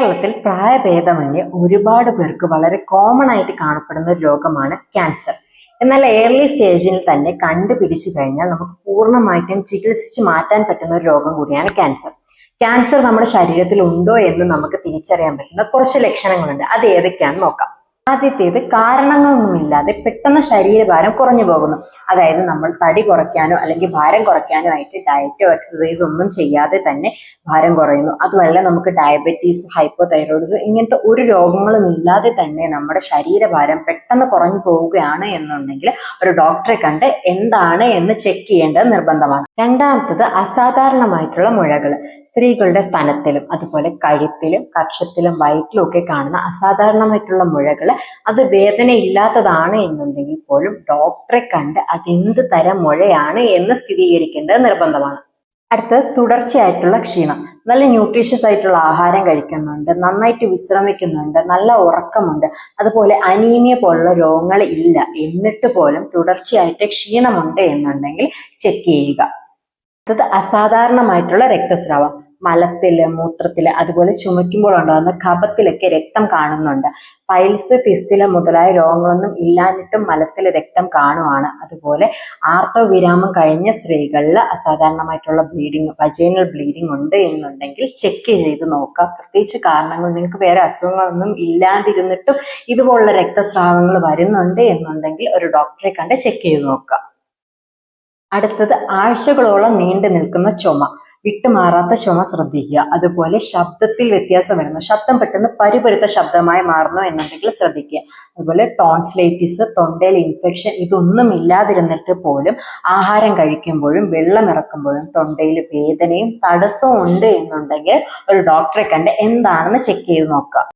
കേരളത്തിൽ പ്രായഭേദമന്യേ ഒരുപാട് പേർക്ക് വളരെ കോമൺ ആയിട്ട് കാണപ്പെടുന്ന ഒരു രോഗമാണ് ക്യാൻസർ. എന്നാൽ ഏർലി സ്റ്റേജിൽ തന്നെ കണ്ടുപിടിച്ചു കഴിഞ്ഞാൽ നമുക്ക് പൂർണ്ണമായിട്ടും ചികിത്സിച്ച് മാറ്റാൻ പറ്റുന്ന ഒരു രോഗം കൂടിയാണ് ക്യാൻസർ. ക്യാൻസർ നമ്മുടെ ശരീരത്തിൽ ഉണ്ടോ എന്ന് നമുക്ക് തിരിച്ചറിയാൻ പറ്റുന്ന കുറച്ച് ലക്ഷണങ്ങളുണ്ട്. അത് ഏതൊക്കെയാണെന്ന് നോക്കാം. ആദ്യത്തേത് കാരണങ്ങളൊന്നുമില്ലാതെ പെട്ടെന്ന് ശരീരഭാരം കുറഞ്ഞു പോകുന്നു. അതായത് നമ്മൾ തടി കുറയ്ക്കാനോ അല്ലെങ്കിൽ ഭാരം കുറയ്ക്കാനോ ആയിട്ട് ഡയറ്റോ എക്സസൈസോ ഒന്നും ചെയ്യാതെ തന്നെ ഭാരം കുറയുന്നു. അതുമല്ല നമുക്ക് ഡയബറ്റീസും ഹൈപ്പോ തൈറോയിഡ്സും ഇങ്ങനത്തെ ഒരു രോഗങ്ങളും ഇല്ലാതെ തന്നെ നമ്മുടെ ശരീരഭാരം പെട്ടെന്ന് കുറഞ്ഞു പോവുകയാണ് എന്നുണ്ടെങ്കിൽ ഒരു ഡോക്ടറെ കണ്ട് എന്താണ് എന്ന് ചെക്ക് ചെയ്യേണ്ടത് നിർബന്ധമാണ്. രണ്ടാമത്തത് അസാധാരണമായിട്ടുള്ള മുഴകൾ. സ്ത്രീകളുടെ സ്തനത്തിലും അതുപോലെ കഴുത്തിലും കക്ഷത്തിലും വയറ്റിലും ഒക്കെ കാണുന്ന അസാധാരണമായിട്ടുള്ള മുഴകൾ അത് വേദനയില്ലാത്തതാണ് എന്നുണ്ടെങ്കിൽ പോലും ഡോക്ടറെ കണ്ട് അതെന്ത് തരം മുഴയാണ് എന്ന് സ്ഥിരീകരിക്കേണ്ടത് നിർബന്ധമാണ്. അടുത്തത് തുടർച്ചയായിട്ടുള്ള ക്ഷീണം. നല്ല ന്യൂട്രീഷ്യസ് ആയിട്ടുള്ള ആഹാരം കഴിക്കുന്നുണ്ട്, നന്നായിട്ട് വിശ്രമിക്കുന്നുണ്ട്, നല്ല ഉറക്കമുണ്ട്, അതുപോലെ അനീമിയ പോലുള്ള രോഗങ്ങൾ ഇല്ല, എന്നിട്ട് പോലും തുടർച്ചയായിട്ട് ക്ഷീണമുണ്ട് എന്നുണ്ടെങ്കിൽ ചെക്ക് ചെയ്യുക. അടുത്തത് അസാധാരണമായിട്ടുള്ള രക്തസ്രാവം. മലത്തില് മൂത്രത്തില് അതുപോലെ ചുമയ്ക്കുമ്പോൾ ഉണ്ടാകുന്ന കഫത്തിലൊക്കെ രക്തം കാണുന്നുണ്ട്. പൈൽസ് ഫിസ്റ്റുല മുതലായ രോഗങ്ങളൊന്നും ഇല്ലാഞ്ഞിട്ടും മലത്തിൽ രക്തം കാണുവാണ്. അതുപോലെ ആർത്തവ വിരാമം കഴിഞ്ഞ സ്ത്രീകളിൽ അസാധാരണമായിട്ടുള്ള ബ്ലീഡിങ്, വജൈനൽ ബ്ലീഡിങ് ഉണ്ട് എന്നുണ്ടെങ്കിൽ ചെക്ക് ചെയ്ത് നോക്കുക. പ്രത്യേകിച്ച് കാരണങ്ങൾ നിങ്ങൾക്ക് വേറെ അസുഖങ്ങളൊന്നും ഇല്ലാതിരുന്നിട്ടും ഇതുപോലുള്ള രക്തസ്രാവങ്ങൾ വരുന്നുണ്ട് എന്നുണ്ടെങ്കിൽ ഒരു ഡോക്ടറെ കണ്ട് ചെക്ക് ചെയ്ത് നോക്കുക. അടുത്തത് ആഴ്ചകളോളം നീണ്ടു നിൽക്കുന്ന ചുമ, വിട്ടുമാറാത്ത ചുമ ശ്രദ്ധിക്കുക. അതുപോലെ ശബ്ദത്തിൽ വ്യത്യാസം വരുന്നു, ശബ്ദം പെട്ടെന്ന് പരുപരുത്ത ശബ്ദമായി മാറുന്നു എന്നുണ്ടെങ്കിൽ ശ്രദ്ധിക്കുക. അതുപോലെ ടോൺസിലൈറ്റിസ്, തൊണ്ടയിൽ ഇൻഫെക്ഷൻ ഇതൊന്നും ഇല്ലാതിരുന്നിട്ട് പോലും ആഹാരം കഴിക്കുമ്പോഴും വെള്ളം ഇറക്കുമ്പോഴും തൊണ്ടയിൽ വേദനയും തടസ്സവും ഉണ്ട് എന്നുണ്ടെങ്കിൽ ഒരു ഡോക്ടറെ കണ്ട് എന്താണെന്ന് ചെക്ക് ചെയ്ത് നോക്കുക.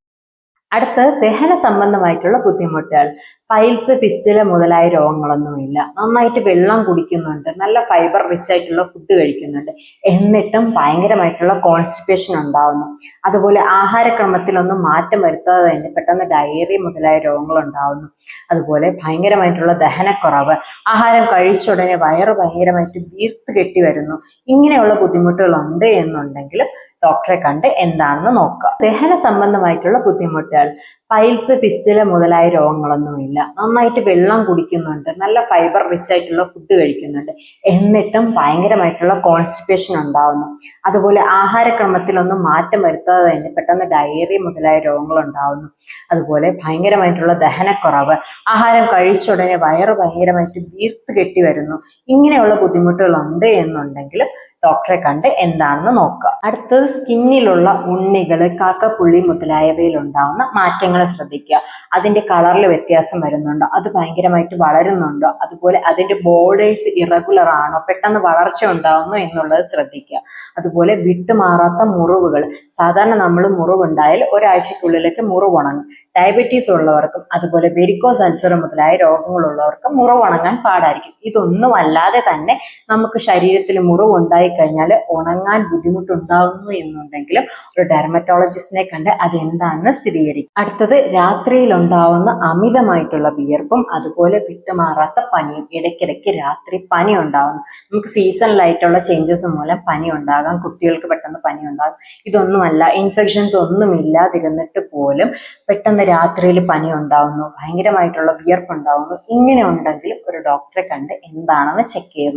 അടുത്തത് ദഹന സംബന്ധമായിട്ടുള്ള ബുദ്ധിമുട്ടുകൾ. പൈൽസ് ഫിസ്റ്റുല മുതലായ രോഗങ്ങളൊന്നുമില്ല, നന്നായിട്ട് വെള്ളം കുടിക്കുന്നുണ്ട്, നല്ല ഫൈബർ റിച്ച് ആയിട്ടുള്ള ഫുഡ് കഴിക്കുന്നുണ്ട്, എന്നിട്ടും ഭയങ്കരമായിട്ടുള്ള കോൺസ്റ്റിപ്പേഷൻ ഉണ്ടാവുന്നു. അതുപോലെ ആഹാരക്രമത്തിലൊന്നും മാറ്റം വരുത്താതെ തന്നെ പെട്ടെന്ന് ഡയറി മുതലായ രോഗങ്ങൾ ഉണ്ടാവുന്നു. അതുപോലെ ഭയങ്കരമായിട്ടുള്ള ദഹനക്കുറവ്, ആഹാരം കഴിച്ച ഉടനെ വയറ് ഭയങ്കരമായിട്ട് വീർത്ത് കെട്ടി വരുന്നു. ഇങ്ങനെയുള്ള ബുദ്ധിമുട്ടുകൾ ഉണ്ട് എന്നുണ്ടെങ്കിൽ ഡോക്ടറെ കണ്ട് എന്താണെന്ന് നോക്കുക. ദഹന സംബന്ധമായിട്ടുള്ള ബുദ്ധിമുട്ടുകൾ. പൈൽസ് ഫിസ്റ്റുല മുതലായ രോഗങ്ങളൊന്നുമില്ല, നന്നായിട്ട് വെള്ളം കുടിക്കുന്നുണ്ട്, നല്ല ഫൈബർ റിച്ച് ആയിട്ടുള്ള ഫുഡ് കഴിക്കുന്നുണ്ട്, എന്നിട്ടും ഭയങ്കരമായിട്ടുള്ള കോൺസ്റ്റിപ്പേഷൻ ഉണ്ടാവുന്നു. അതുപോലെ ആഹാരക്രമത്തിലൊന്നും മാറ്റം വരുത്താതെ തന്നെ പെട്ടെന്ന് ഡയറി മുതലായ രോഗങ്ങൾ ഉണ്ടാവുന്നു. അതുപോലെ ഭയങ്കരമായിട്ടുള്ള ദഹനക്കുറവ്, ആഹാരം കഴിച്ച ഉടനെ വയറ് ഭയങ്കരമായിട്ട് വീർത്ത് കെട്ടി വരുന്നു. ഇങ്ങനെയുള്ള ബുദ്ധിമുട്ടുകൾ ഉണ്ട് എന്നുണ്ടെങ്കിൽ ഡോക്ടറെ കണ്ട് എന്താണെന്ന് നോക്കുക. അടുത്തത് സ്കിന്നിലുള്ള ഉണ്ണികള്, കാക്കപ്പുള്ളി മുതലായവയിൽ ഉണ്ടാവുന്ന മാറ്റങ്ങൾ ശ്രദ്ധിക്കുക. അതിന്റെ കളറിൽ വ്യത്യാസം വരുന്നുണ്ടോ, അത് ഭയങ്കരമായിട്ട് വളരുന്നുണ്ടോ, അതുപോലെ അതിന്റെ ബോർഡേഴ്സ് ഇറഗുലർ ആണോ, പെട്ടെന്ന് വളർച്ച ഉണ്ടാവുന്നു എന്നുള്ളത് ശ്രദ്ധിക്കുക. അതുപോലെ വിട്ടുമാറാത്ത മുറിവുകൾ. സാധാരണ നമ്മൾ മുറിവുണ്ടായാൽ ഒരാഴ്ചക്കുള്ളിലേക്ക് മുറിവ് ഉണങ്ങും. ഡയബറ്റീസ് ഉള്ളവർക്കും അതുപോലെ വെരിക്കോസ് അൾസർ മുതലായ രോഗങ്ങളുള്ളവർക്കും മുറിവ് ഉണങ്ങാൻ പാടായിരിക്കും. ഇതൊന്നും അല്ലാതെ തന്നെ നമുക്ക് ശരീരത്തിൽ മുറിവ് ഉണ്ടായി കഴിഞ്ഞാൽ ഉണങ്ങാൻ ബുദ്ധിമുട്ടുണ്ടാകുന്നു എന്നുണ്ടെങ്കിലും ഒരു ഡെർമറ്റോളജിസ്റ്റിനെ കണ്ട് അതെന്താണെന്ന് സ്ഥിരീകരിക്കും. അടുത്തത് രാത്രിയിൽ ഉണ്ടാവുന്ന അമിതമായിട്ടുള്ള വിയർപ്പും അതുപോലെ വിട്ടുമാറാത്ത പനിയും. ഇടയ്ക്കിടയ്ക്ക് രാത്രി പനി ഉണ്ടാവുന്നു. നമുക്ക് സീസണിലായിട്ടുള്ള ചേഞ്ചസ് മൂലം പനി ഉണ്ടാകാം, കുട്ടികൾക്ക് പെട്ടെന്ന് പനി ഉണ്ടാകും. ഇതൊന്നുമല്ല, ഇൻഫെക്ഷൻസ് ഒന്നും ഇല്ലാതിരുന്നിട്ട് പോലും പെട്ടെന്ന് രാത്രിയിൽ പനി ഉണ്ടാവുന്നു, ഭയങ്കരമായിട്ടുള്ള വിയർപ്പ് ഉണ്ടാവുന്നു. ഇങ്ങനെ ഉണ്ടെങ്കിൽ ഒരു ഡോക്ടറെ കണ്ട് എന്താണെന്ന് ചെക്ക് ചെയ്യുന്നു.